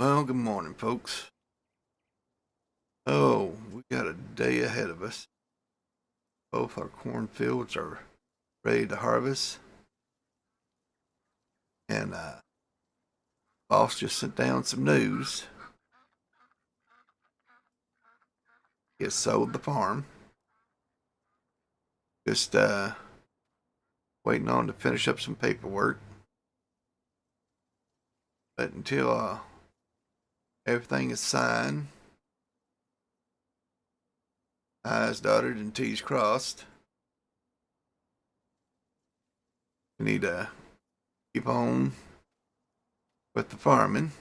Well, good morning, folks. Oh, we got a day ahead of us. Both our cornfields are ready to harvest, and boss just sent down some news. He has sold the farm. Just waiting on to finish up some paperwork. But until everything is signed, I's dotted and T's crossed, we need to keep on with the farming.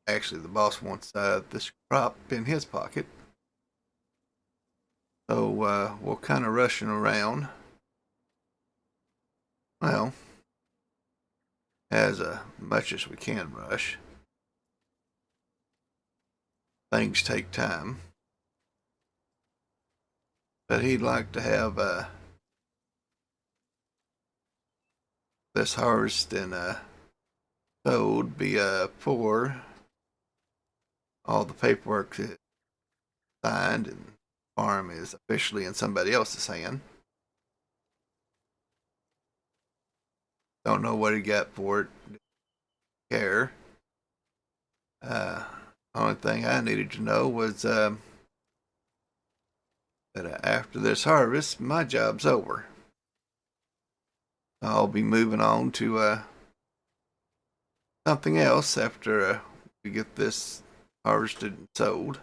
Actually, the boss wants this crop in his pocket. So we're kind of rushing around. Well, as much as we can rush. Things take time. But he'd like to have this harvest and sold before all the paperwork is signed and the farm is officially in somebody else's hand. Don't know what he got for it. Didn't care. Only thing I needed to know was that after this harvest, my job's over. I'll be moving on to something else after we get this harvested and sold.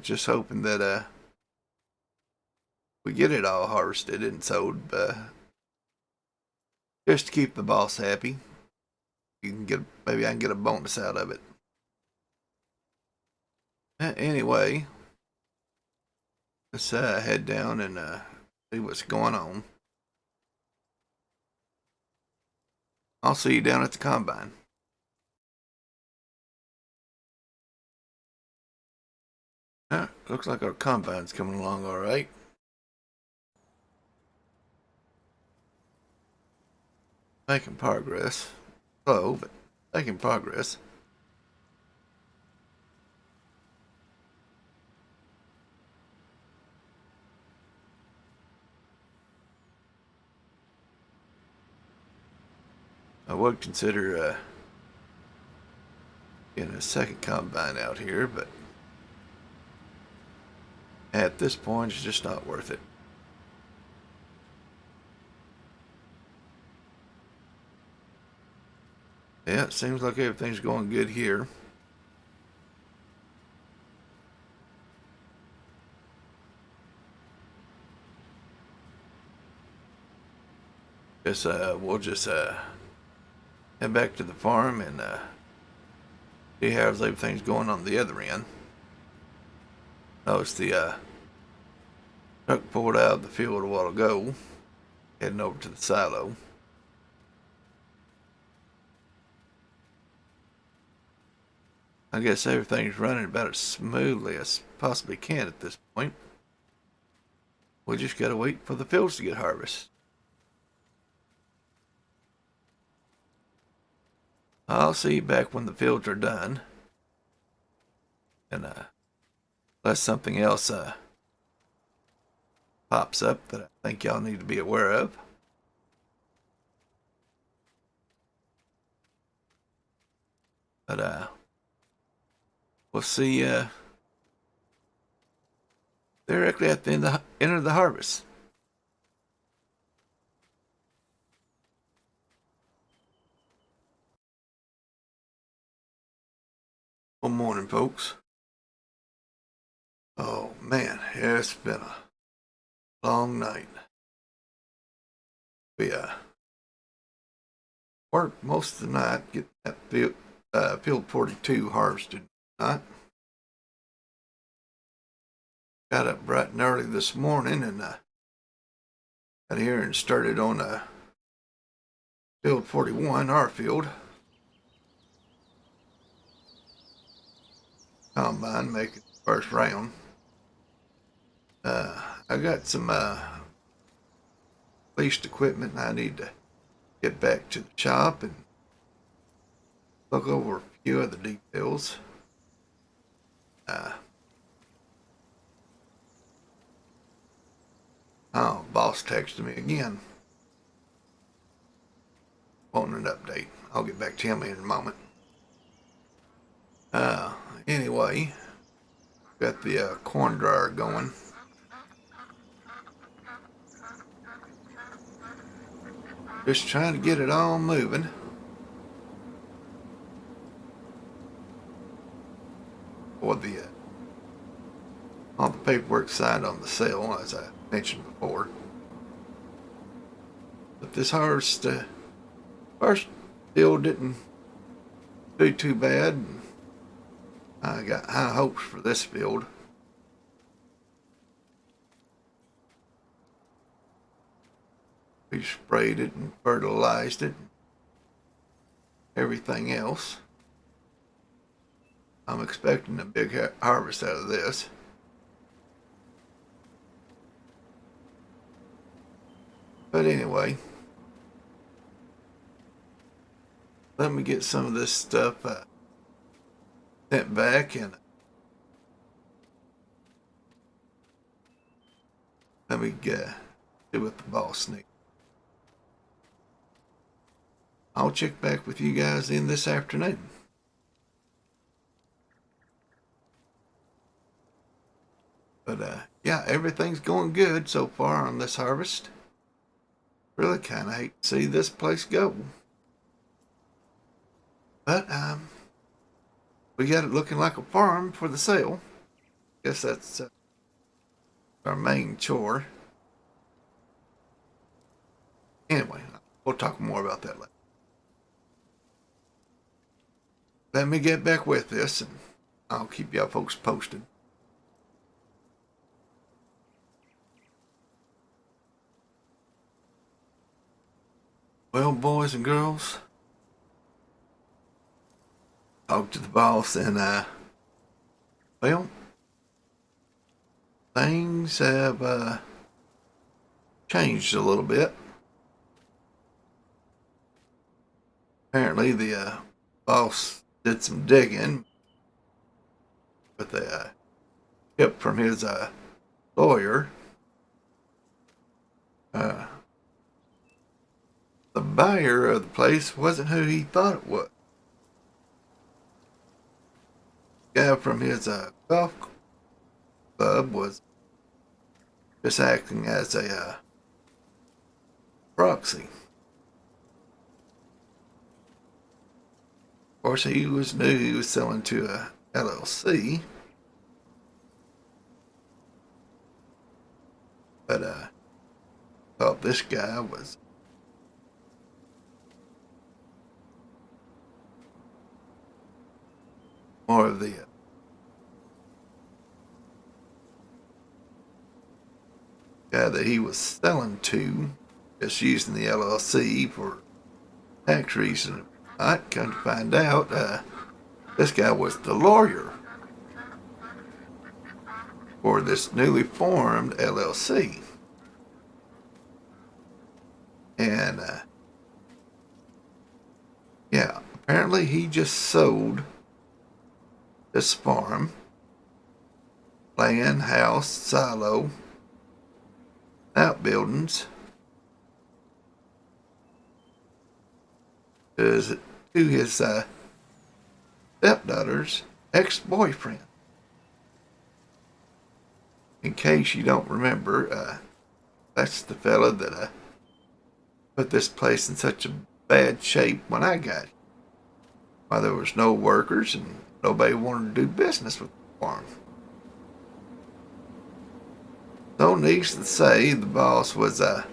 Just hoping that we get it all harvested and sold, just to keep the boss happy. You can get maybe I can get a bonus out of it. Anyway, let's head down and see what's going on. I'll see you down at the combine. Looks like our combine's coming along all right. Making progress. Slow, but making progress. I would consider getting a second combine out here, but at this point, it's just not worth it. Yeah, it seems like everything's going good here. Guess we'll just head back to the farm and see how everything's going on the other end. Notice the truck pulled out of the field a while ago, heading over to the silo. I guess everything's running about as smoothly as possibly can at this point. We just gotta wait for the fields to get harvested. I'll see you back when the fields are done. And unless something else pops up that I think y'all need to be aware of. But we'll see directly at the end of the harvest. Good morning, folks. Oh man, it's been a long night. We worked most of the night getting that field 42 harvested tonight. Got up bright and early this morning and got here and started on field 41, our field. Combine making the first round. I got some leased equipment and I need to get back to the shop and look over a few of the details. Oh, boss texted me again. Wanting an update. I'll get back to him in a moment. Anyway, got the corn dryer going. Just trying to get it all moving. For the all the paperwork signed on the sale, as I mentioned before. But this harvest, first deal didn't do too bad. I got high hopes for this field. We sprayed it and fertilized it and everything else. I'm expecting a big harvest out of this. But anyway, let me get some of this stuff sent back and let me see what the boss needs. I'll check back with you guys in this afternoon. But yeah, everything's going good so far on this harvest. Really kind of hate to see this place go. But we got it looking like a farm for the sale. Guess that's our main chore. Anyway, we'll talk more about that later. Let me get back with this and I'll keep y'all folks posted. Well, boys and girls, talked to the boss and well, things have changed a little bit. Apparently the boss did some digging with a tip from his lawyer. The buyer of the place wasn't who he thought it was. The guy from his golf club was just acting as a proxy. Of course, he knew he was selling to a LLC, but thought this guy was more of the guy that he was selling to, just using the LLC for tax reasons. I come to find out, this guy was the lawyer for this newly formed LLC. And, yeah, apparently he just sold this farm, land, house, silo, outbuildings to his stepdaughter's ex-boyfriend. In case you don't remember, that's the fella that put this place in such a bad shape when I got it. Why there was no workers and nobody wanted to do business with the farm. So needless to say, the boss was a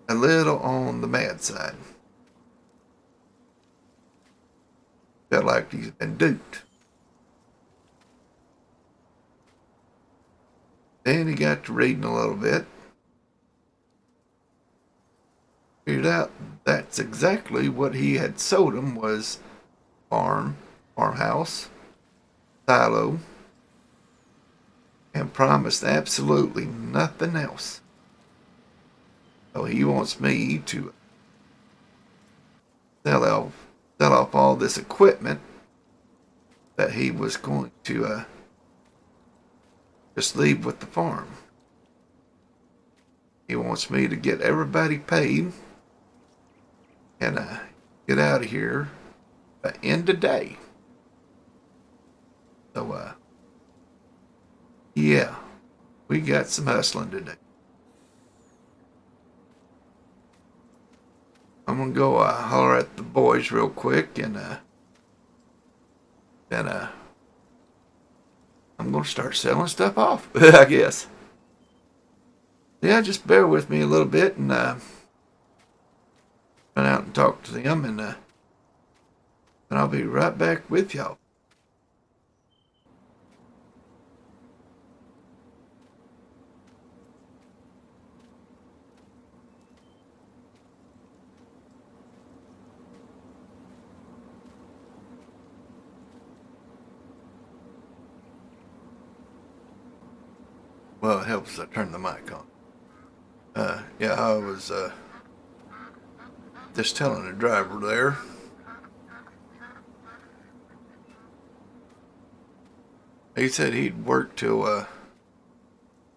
little on the mad side. Felt like he's been duped. Then he got to reading a little bit. Figured out that's exactly what he had sold him was farmhouse, silo, and promised absolutely nothing else. So he wants me to sell off all this equipment that he was going to just leave with the farm. He wants me to get everybody paid and get out of here by end of day. So, yeah, we got some hustling today. I'm gonna go holler at the boys real quick, and then I'm gonna start selling stuff off. I guess. Yeah, just bear with me a little bit, and run out and talk to them, and I'll be right back with y'all. Well, it helps I turn the mic on. Yeah, I was just telling the driver there. He said he'd work till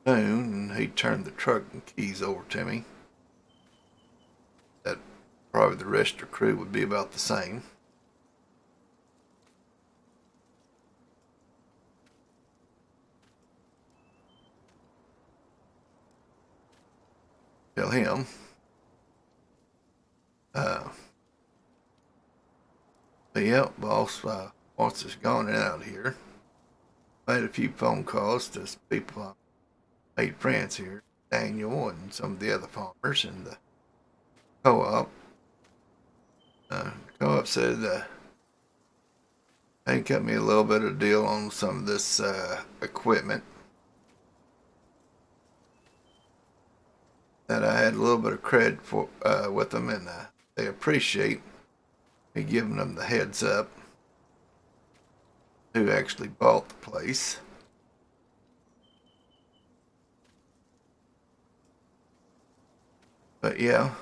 noon, and he'd turn the truck and keys over to me. That probably the rest of the crew would be about the same. Tell him. But yeah, boss, once it's gone out here, made a few phone calls to some people I made friends here, Daniel and some of the other farmers in the co-op. Co-op said they cut me a little bit of a deal on some of this equipment. That I had a little bit of credit for with them, and they appreciate me giving them the heads up who actually bought the place. But yeah,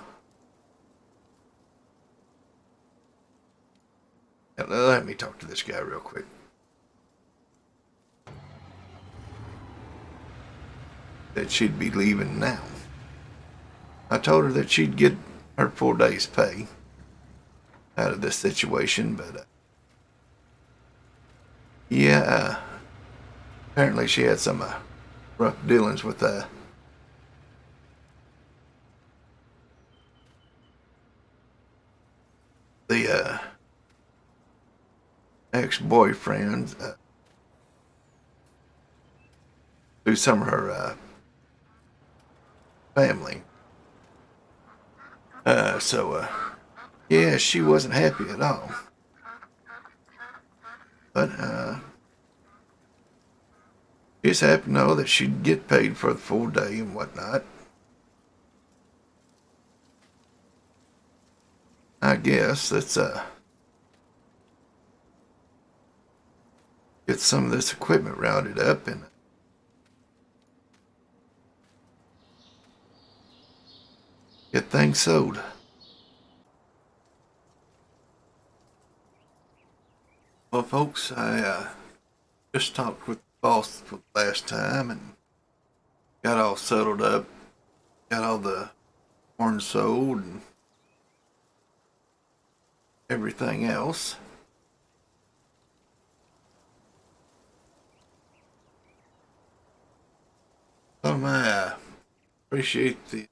let me talk to this guy real quick. That she'd be leaving now. I told her that she'd get her 4 days' pay out of this situation, but yeah, apparently she had some rough dealings with the ex-boyfriend through some of her family. So yeah, she wasn't happy at all. But just happened to know that she'd get paid for the full day and whatnot. I guess let's get some of this equipment rounded up and get things sold. Well, folks, I just talked with the boss for the last time and got all settled up, got all the corn sold and everything else. I appreciate the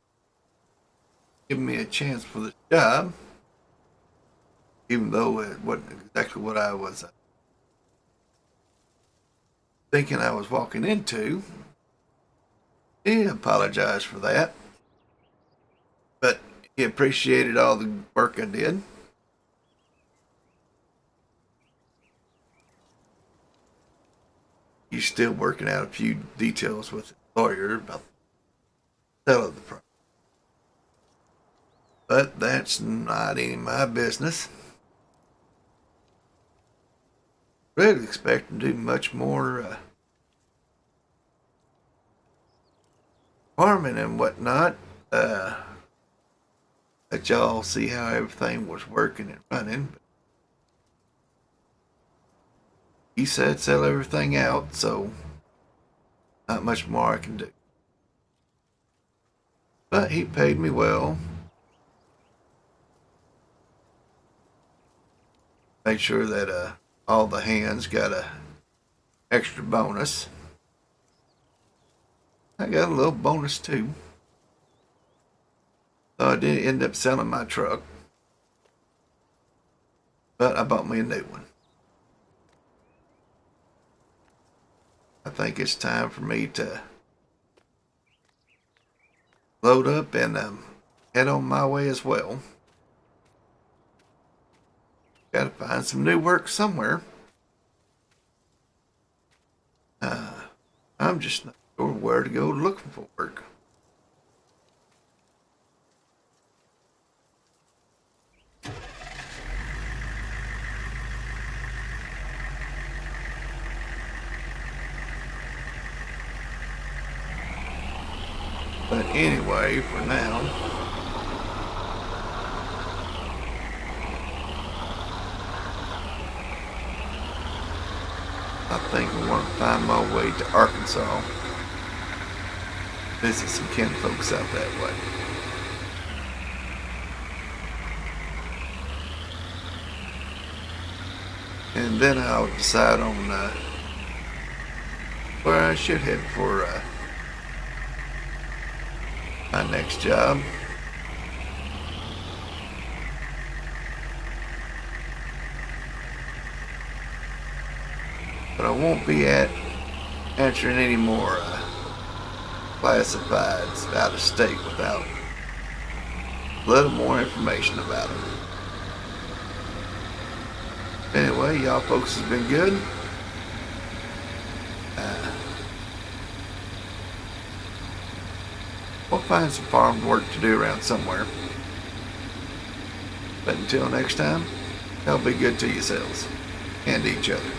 giving me a chance for this job, even though it wasn't exactly what I was thinking I was walking into. He apologized for that, but he appreciated all the work I did. He's still working out a few details with his lawyer about the sale of the property. But that's not any of my business. Really expect to do much more farming and whatnot. let y'all see how everything was working and running. He said sell everything out, so not much more I can do. But he paid me well. Made sure that all the hands got a extra bonus. I got a little bonus too. So I did end up selling my truck, but I bought me a new one. I think it's time for me to load up and head on my way as well. Gotta find some new work somewhere. I'm just not sure where to go looking for work. But anyway, for now, I think I want to find my way to Arkansas. Visit some kin folks out that way. And then I'll decide on where I should head for my next job. But I won't be answering any more classifieds out of state without a little more information about them. Anyway, y'all folks has been good. We'll find some farm work to do around somewhere. But until next time, y'all be good to yourselves and each other.